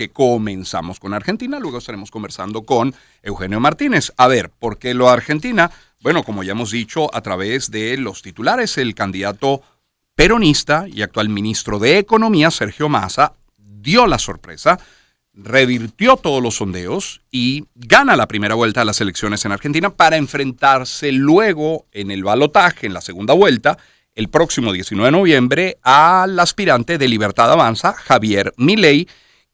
que comenzamos con Argentina, luego estaremos conversando con Eugenio Martínez. A ver, ¿por qué lo de Argentina? Bueno, como ya hemos dicho a través de los titulares, el candidato peronista y actual ministro de Economía, Sergio Massa, dio la sorpresa, revirtió todos los sondeos y gana la primera vuelta de las elecciones en Argentina para enfrentarse luego en el balotaje, en la segunda vuelta, el próximo 19 de noviembre, al aspirante de Libertad Avanza, Javier Milei,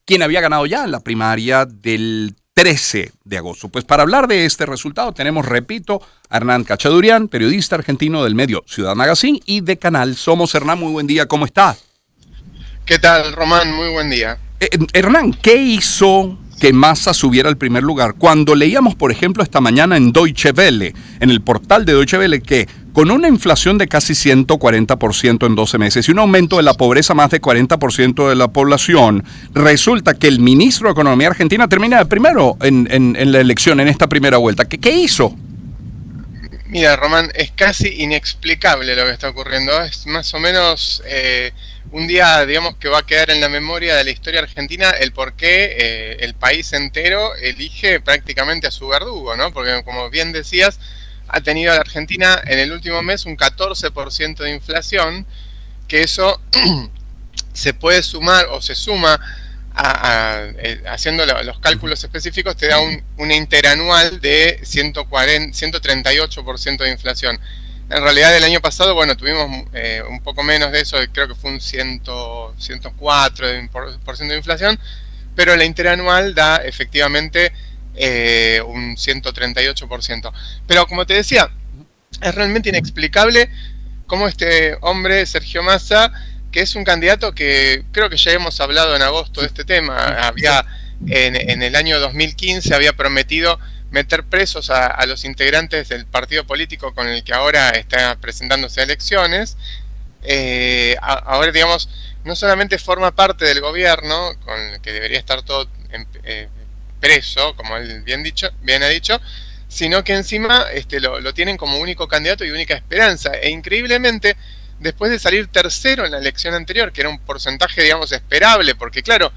quien había ganado ya en la primaria del 13 de agosto. Pues para hablar de este resultado tenemos, repito, a Hernán Cachadurian, periodista argentino del medio Ciudad Magazine y de Canal Somos. Hernán, muy buen día, ¿cómo está? ¿Qué tal, Román? Muy buen día. Hernán, ¿qué hizo que Massa subiera al primer lugar? Cuando leíamos, por ejemplo, esta mañana en Deutsche Welle, en el portal de Deutsche Welle, que con una inflación de casi 140% en 12 meses y un aumento de la pobreza más de 40% de la población, resulta que el ministro de Economía argentina termina de primero en la elección, en esta primera vuelta. ¿Qué hizo? Mira, Román, es casi inexplicable lo que está ocurriendo. Es más o menos un día, digamos, que va a quedar en la memoria de la historia argentina el por qué el país entero elige prácticamente a su verdugo, ¿no? Porque, como bien decías, ha tenido la Argentina en el último mes un 14% de inflación, que eso se puede sumar o se suma haciendo los cálculos específicos, te da una interanual de 138% de inflación. En realidad el año pasado, bueno, tuvimos un poco menos de eso, creo que fue un 104% de inflación, pero la interanual da efectivamente un 138%. Pero como te decía, es realmente inexplicable cómo este hombre, Sergio Massa, que es un candidato que creo que ya hemos hablado en agosto de este tema, había en el año 2015 había prometido meter presos a los integrantes del partido político con el que ahora está presentándose a elecciones. Ahora, digamos, no solamente forma parte del gobierno, con el que debería estar todo preso, como él bien ha dicho, sino que encima lo tienen como único candidato y única esperanza. E increíblemente, después de salir tercero en la elección anterior, que era un porcentaje, digamos, esperable, porque claro,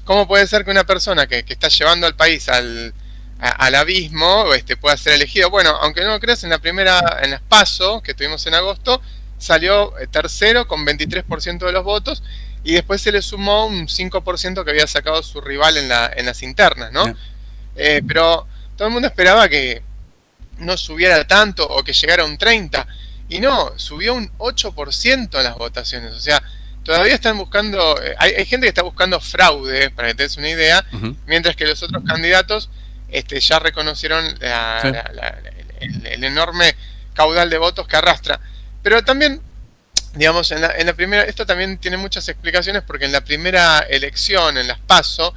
¿cómo puede ser que una persona que está llevando al país al abismo pueda ser elegido? Bueno, aunque no lo creas, en las PASO que tuvimos en agosto, salió tercero con 23% de los votos, y después se le sumó un 5% que había sacado su rival en las internas, ¿no? Pero todo el mundo esperaba que no subiera tanto o que llegara a un 30%, y no, subió un 8% en las votaciones. O sea, todavía están buscando, hay gente que está buscando fraude, para que te des una idea, mientras que los otros candidatos ya reconocieron el enorme caudal de votos que arrastra. Pero también, digamos, en la primera, esto también tiene muchas explicaciones, porque en la primera elección, en las PASO,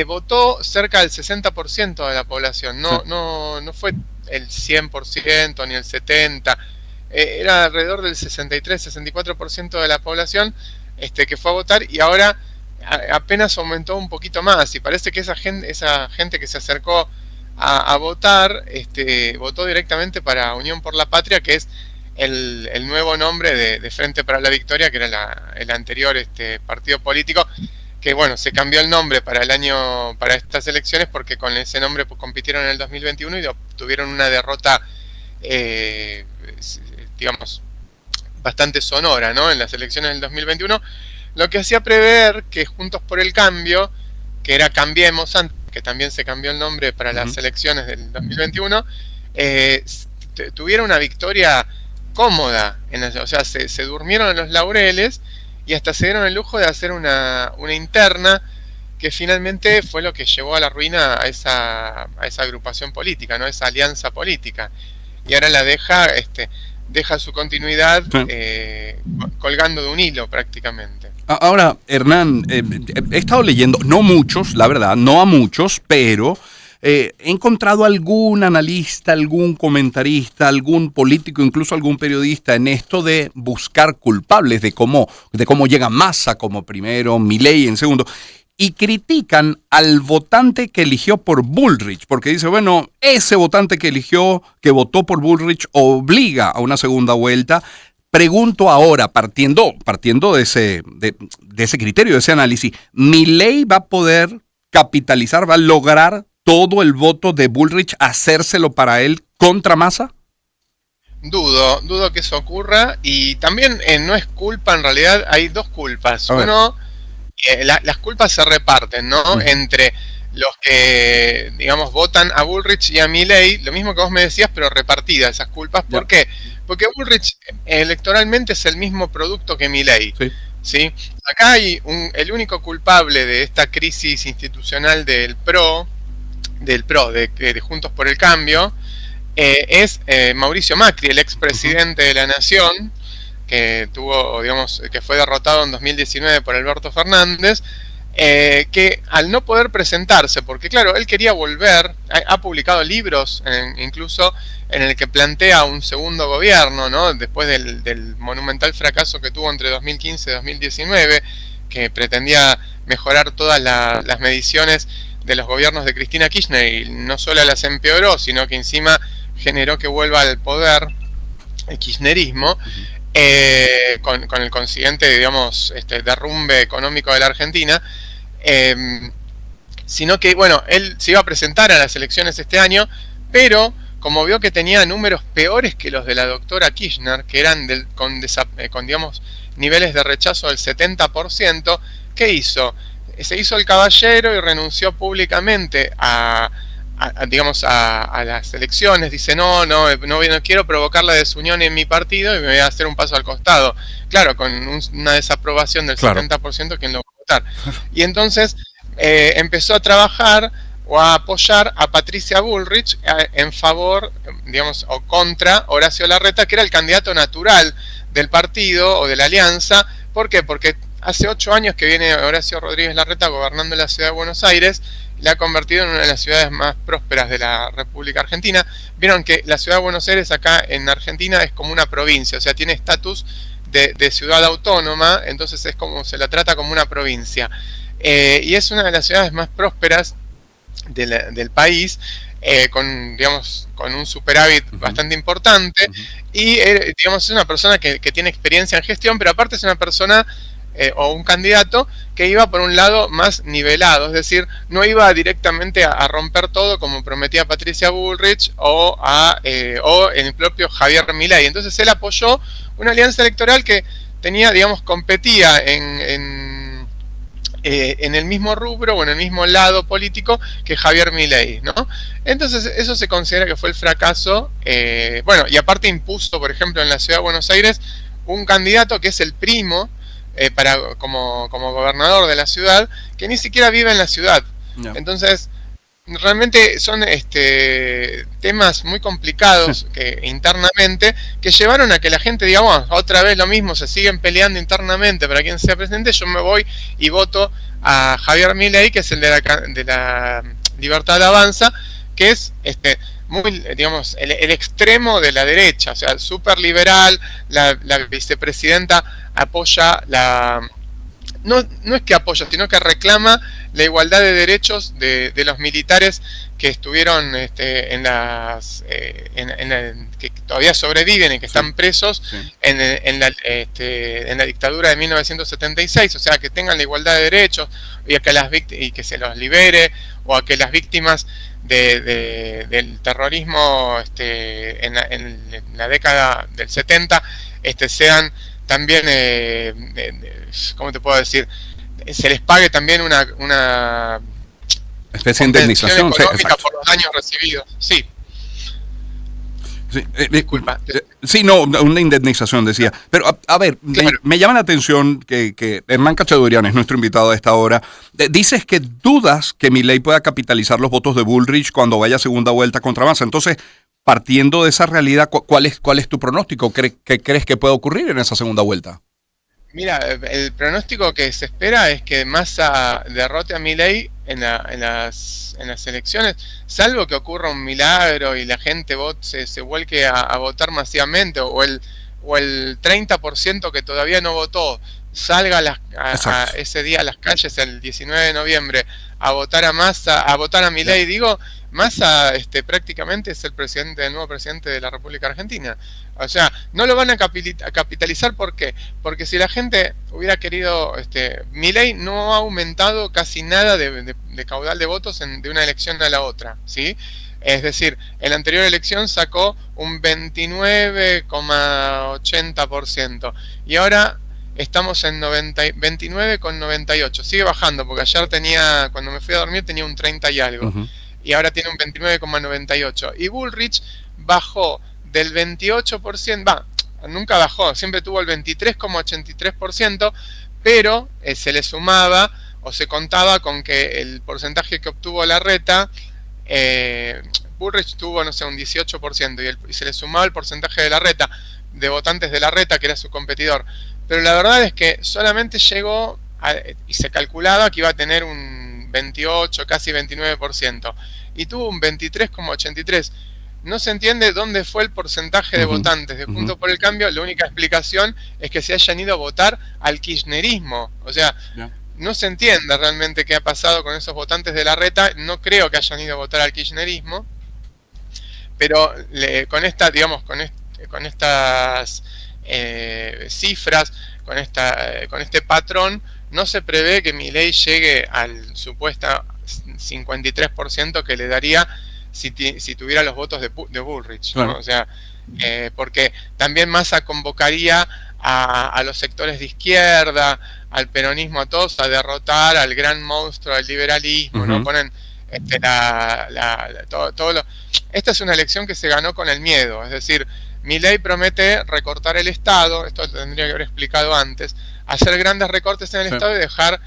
votó cerca del 60% de la población, no fue el 100% ni el 70%, era alrededor del 63-64% de la población que fue a votar, y ahora apenas aumentó un poquito más, y parece que esa gente que se acercó a votar, votó directamente para Unión por la Patria, que es el nuevo nombre de Frente para la Victoria, que era el anterior partido político, que bueno, se cambió el nombre para estas elecciones, porque con ese nombre pues compitieron en el 2021 y obtuvieron una derrota digamos bastante sonora, ¿no?, en las elecciones del 2021, lo que hacía prever que Juntos por el Cambio, que era Cambiemos, que también se cambió el nombre para las elecciones del 2021, tuviera una victoria cómoda, o sea, se durmieron en los laureles y hasta se dieron el lujo de hacer una interna, que finalmente fue lo que llevó a la ruina a esa agrupación política, ¿no?, esa alianza política, y ahora la deja su continuidad colgando de un hilo prácticamente. Ahora, Hernán, he estado leyendo, no muchos, la verdad, no a muchos, pero he encontrado algún analista, algún comentarista, algún político, incluso algún periodista en esto de buscar culpables de cómo llega Massa como primero, Milei en segundo, y critican al votante que eligió por Bullrich, porque dice, bueno, ese votante que votó por Bullrich obliga a una segunda vuelta, Pregunto ahora, partiendo de ese criterio, de ese análisis, ¿Milei va a poder capitalizar, va a lograr todo el voto de Bullrich, hacérselo para él contra Massa? Dudo que eso ocurra, y también no es culpa, en realidad hay dos culpas. Uno, las culpas se reparten, ¿no? Entre los que, digamos, votan a Bullrich y a Milei, lo mismo que vos me decías, pero repartidas esas culpas. ¿Por qué? Porque Bullrich electoralmente es el mismo producto que Milei. ¿Sí? Acá hay el único culpable de esta crisis institucional de Juntos por el Cambio, es Mauricio Macri, el expresidente de la Nación, que que fue derrotado en 2019 por Alberto Fernández, que al no poder presentarse, porque claro, él quería volver, ha publicado libros incluso en el que plantea un segundo gobierno, ¿no? Después del monumental fracaso que tuvo entre 2015 y 2019, que pretendía mejorar todas las mediciones de los gobiernos de Cristina Kirchner, y no solo las empeoró, sino que encima generó que vuelva al poder el kirchnerismo, con el consiguiente, digamos, derrumbe económico de la Argentina, sino que, bueno, él se iba a presentar a las elecciones este año, pero como vio que tenía números peores que los de la doctora Kirchner, que eran con digamos, niveles de rechazo del 70%, ¿qué hizo? Se hizo el caballero y renunció públicamente a las elecciones. Dice, no quiero provocar la desunión en mi partido y me voy a hacer un paso al costado. Claro, con una desaprobación del 70%, ¿quién lo va a votar? Y entonces empezó a trabajar o a apoyar a Patricia Bullrich en favor, digamos, o contra Horacio Larreta, que era el candidato natural del partido o de la alianza. ¿Por qué? Porque hace 8 años que viene Horacio Rodríguez Larreta gobernando la ciudad de Buenos Aires, la ha convertido en una de las ciudades más prósperas de la República Argentina. Vieron que la ciudad de Buenos Aires acá en Argentina es como una provincia, o sea, tiene estatus de ciudad autónoma, entonces es como se la trata como una provincia. Y es una de las ciudades más prósperas del país, con un superávit bastante importante, y digamos, es una persona que tiene experiencia en gestión, pero aparte es una persona o un candidato que iba por un lado más nivelado, es decir, no iba directamente a romper todo como prometía Patricia Bullrich o el propio Javier Milei. Entonces él apoyó una alianza electoral que tenía, digamos, competía en el mismo rubro o en el mismo lado político que Javier Milei, ¿no? Entonces eso se considera que fue el fracaso. Bueno, y aparte impuso, por ejemplo, en la ciudad de Buenos Aires un candidato que es el primo como gobernador de la ciudad, que ni siquiera vive en la ciudad. Entonces realmente son temas muy complicados internamente, que llevaron a que la gente diga, bueno, otra vez lo mismo, se siguen peleando internamente para quien sea presidente, yo me voy y voto a Javier Milei, que es el de la Libertad Avanza, que es muy, digamos, el extremo de la derecha, o sea, súper liberal. La vicepresidenta apoya no es que apoya, sino que reclama la igualdad de derechos de los militares que estuvieron que todavía sobreviven y que están presos en la dictadura de 1976, o sea, que tengan la igualdad de derechos y que se los libere, o a que las víctimas del terrorismo en la década del 70 sean también, ¿cómo te puedo decir? Se les pague también una especie de indemnización económica por los daños recibidos. Sí. Sí, disculpa. Sí, no, una indemnización, decía. Pero, a ver, claro, me llama la atención que Hernán Cachadurian es nuestro invitado a esta hora. Dices que dudas que Milei pueda capitalizar los votos de Bullrich cuando vaya a segunda vuelta contra Massa. Entonces, partiendo de esa realidad, ¿cuál es tu pronóstico? ¿Qué crees que puede ocurrir en esa segunda vuelta? Mira, el pronóstico que se espera es que Massa derrote a Milei en las elecciones, salvo que ocurra un milagro y la gente se vuelque a votar masivamente, o el 30% que todavía no votó salga ese día a las calles, el 19 de noviembre, a votar a Massa, a votar a Milei. Digo, Massa prácticamente es el nuevo presidente de la República Argentina. O sea, no lo van a capitalizar. ¿Por qué? Porque si la gente hubiera querido, Milei no ha aumentado casi nada de caudal de votos de una elección a la otra, ¿sí? Es decir, en la anterior elección sacó un 29,80% y ahora estamos en 29,98. Sigue bajando porque ayer cuando me fui a dormir tenía un 30 y algo. Y ahora tiene un 29,98. Y Bullrich bajó del 28%, nunca bajó, siempre tuvo el 23,83%, pero se le sumaba o se contaba con que el porcentaje que obtuvo Larreta, Bullrich tuvo, no sé, un 18%, y se le sumaba el porcentaje de Larreta, de votantes de Larreta, que era su competidor. Pero la verdad es que solamente llegó y se calculaba que iba a tener un 28, casi 29%, y tuvo un 23,83%. No se entiende dónde fue el porcentaje de votantes de Juntos por el Cambio. La única explicación es que se hayan ido a votar al kirchnerismo. O sea, no se entiende realmente qué ha pasado con esos votantes de Larreta. No creo que hayan ido a votar al kirchnerismo, pero con estas cifras, con este patrón, no se prevé que Milei llegue al supuesto 53% que le daría si tuviera los votos de Bullrich, ¿no? O sea, porque también Massa convocaría a los sectores de izquierda, al peronismo, a todos, a derrotar al gran monstruo del liberalismo, ¿no? Ponen esta es una elección que se ganó con el miedo. Es decir, Milei promete recortar el Estado, esto lo tendría que haber explicado antes, hacer grandes recortes en el Estado y dejar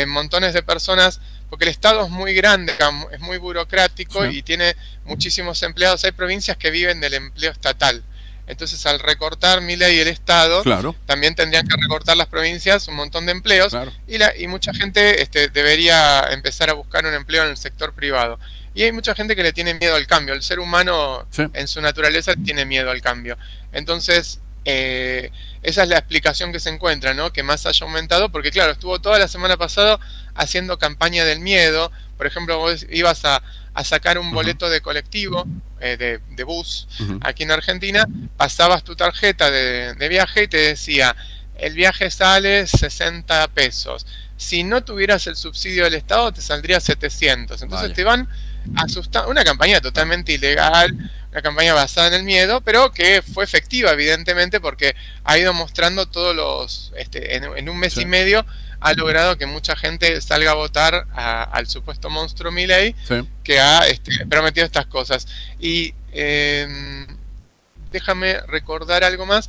montones de personas, porque el Estado es muy grande, es muy burocrático y tiene muchísimos empleados. Hay provincias que viven del empleo estatal. Entonces, al recortar Milei el Estado, también tendrían que recortar las provincias un montón de empleos, y mucha gente debería empezar a buscar un empleo en el sector privado. Y hay mucha gente que le tiene miedo al cambio. El ser humano, en su naturaleza, tiene miedo al cambio. Entonces, esa es la explicación que se encuentra, ¿no? Que Massa haya aumentado, porque claro, estuvo toda la semana pasada haciendo campaña del miedo. Por ejemplo, vos ibas a sacar un boleto de colectivo, de bus, aquí en Argentina, pasabas tu tarjeta de viaje y te decía, el viaje sale 60 pesos. Si no tuvieras el subsidio del Estado, te saldría 700. Entonces te van asustando. Una campaña totalmente ilegal, una campaña basada en el miedo, pero que fue efectiva, evidentemente, porque ha ido mostrando todos los... en un mes y medio ha logrado que mucha gente salga a votar al supuesto monstruo Milei, que ha prometido estas cosas. Y déjame recordar algo más.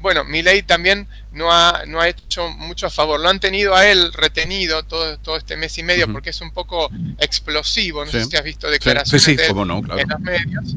Bueno, Milei también no ha hecho mucho a favor. Lo han tenido a él retenido todo este mes y medio porque es un poco explosivo. No sé si has visto declaraciones de él en los medios.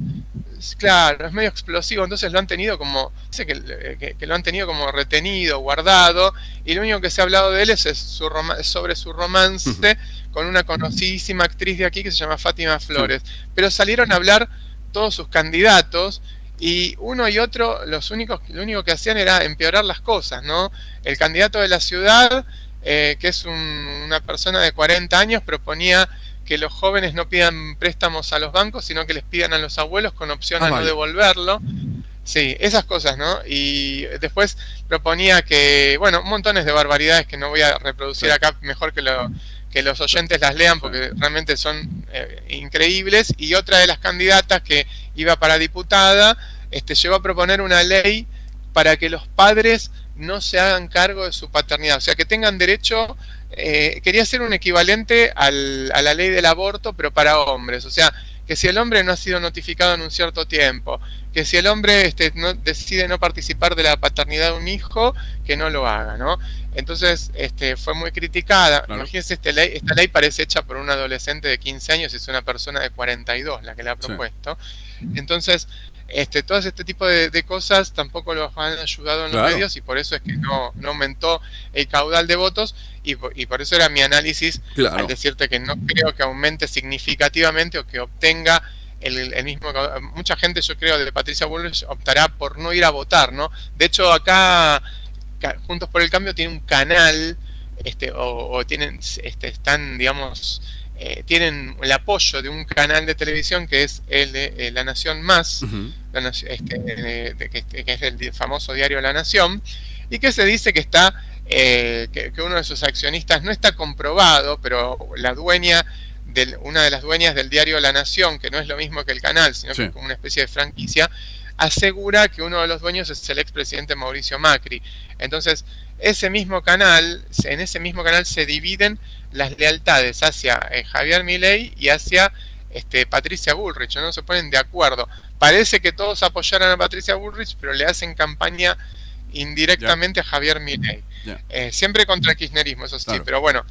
Claro, es medio explosivo, entonces lo han tenido como, que lo han tenido como retenido, guardado, y lo único que se ha hablado de él es sobre su romance con una conocidísima actriz de aquí que se llama Fátima Flores. Pero salieron a hablar todos sus candidatos, y uno y otro, lo único que hacían era empeorar las cosas, ¿no? El candidato de la ciudad, que es una persona de 40 años, proponía que los jóvenes no pidan préstamos a los bancos, sino que les pidan a los abuelos con opción a no devolverlo. Sí, esas cosas, ¿no? Y después proponía que, bueno, montones de barbaridades que no voy a reproducir acá, mejor que los oyentes las lean porque realmente son increíbles. Y otra de las candidatas que iba para diputada, llegó a proponer una ley para que los padres no se hagan cargo de su paternidad, o sea, que tengan derecho, quería hacer un equivalente a la ley del aborto, pero para hombres, o sea, que si el hombre no ha sido notificado en un cierto tiempo, que si el hombre decide no participar de la paternidad de un hijo, que no lo haga, ¿no? Entonces, fue muy criticada. Imagínense, esta ley parece hecha por un adolescente de 15 años, es una persona de 42 la que la ha propuesto. Entonces, todo este tipo de cosas tampoco los han ayudado en los medios, y por eso es que no aumentó el caudal de votos, y por eso era mi análisis al decirte que no creo que aumente significativamente o que obtenga el mismo caudal. Mucha gente, yo creo, de Patricia Bullrich optará por no ir a votar, ¿no? De hecho, acá Juntos por el Cambio tiene un canal o tienen, están, digamos, tienen el apoyo de un canal de televisión que es el de La Nación Más, Ujú. que es el famoso diario La Nación, y que se dice que está, que uno de sus accionistas no está comprobado, pero la dueña, una de las dueñas del diario La Nación, que no es lo mismo que el canal, sino que Sí. es como una especie de franquicia, asegura que uno de los dueños es el expresidente Mauricio Macri. Entonces, ese mismo canal, en ese mismo canal se dividen las lealtades hacia Javier Milei y hacia Patricia Bullrich, no se ponen de acuerdo. Parece que todos apoyaran a Patricia Bullrich, pero le hacen campaña Ya, indirectamente a Javier Milei. ya, Siempre contra el kirchnerismo, eso sí, claro. pero bueno,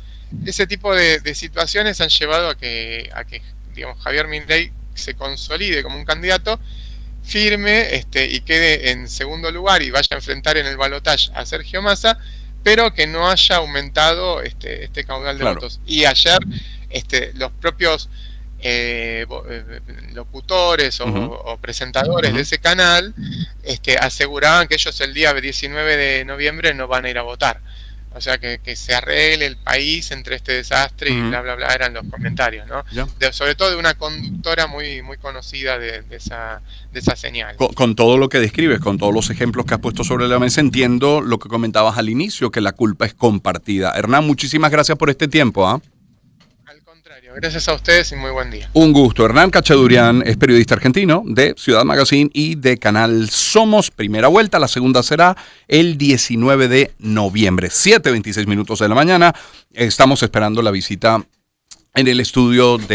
ese tipo de situaciones han llevado a que digamos, Javier Milei se consolide como un candidato firme, y quede en segundo lugar y vaya a enfrentar en el balotaje a Sergio Massa, pero que no haya aumentado este caudal de Claro. votos. Y ayer los propios locutores Ujú, o presentadores de ujú. ese canal aseguraban que ellos el día 19 de noviembre no van a ir a votar. O sea, que se arregle el país entre este desastre y Ujú. bla, bla, bla, eran los comentarios, ¿no? Ya. Sobre todo de una conductora muy, muy conocida de esa señal. Con todo lo que describes, con todos los ejemplos que has puesto sobre la mesa, entiendo lo que comentabas al inicio, que la culpa es compartida. Hernán, muchísimas gracias por este tiempo, ¿ah? Al contrario, gracias a ustedes y muy buen día. Un gusto. Hernán Cachadurian es periodista argentino de Ciudad Magazine y de Canal Somos. Primera vuelta, la segunda será el 19 de noviembre, 7:26 minutos de la mañana. Estamos esperando la visita en el estudio de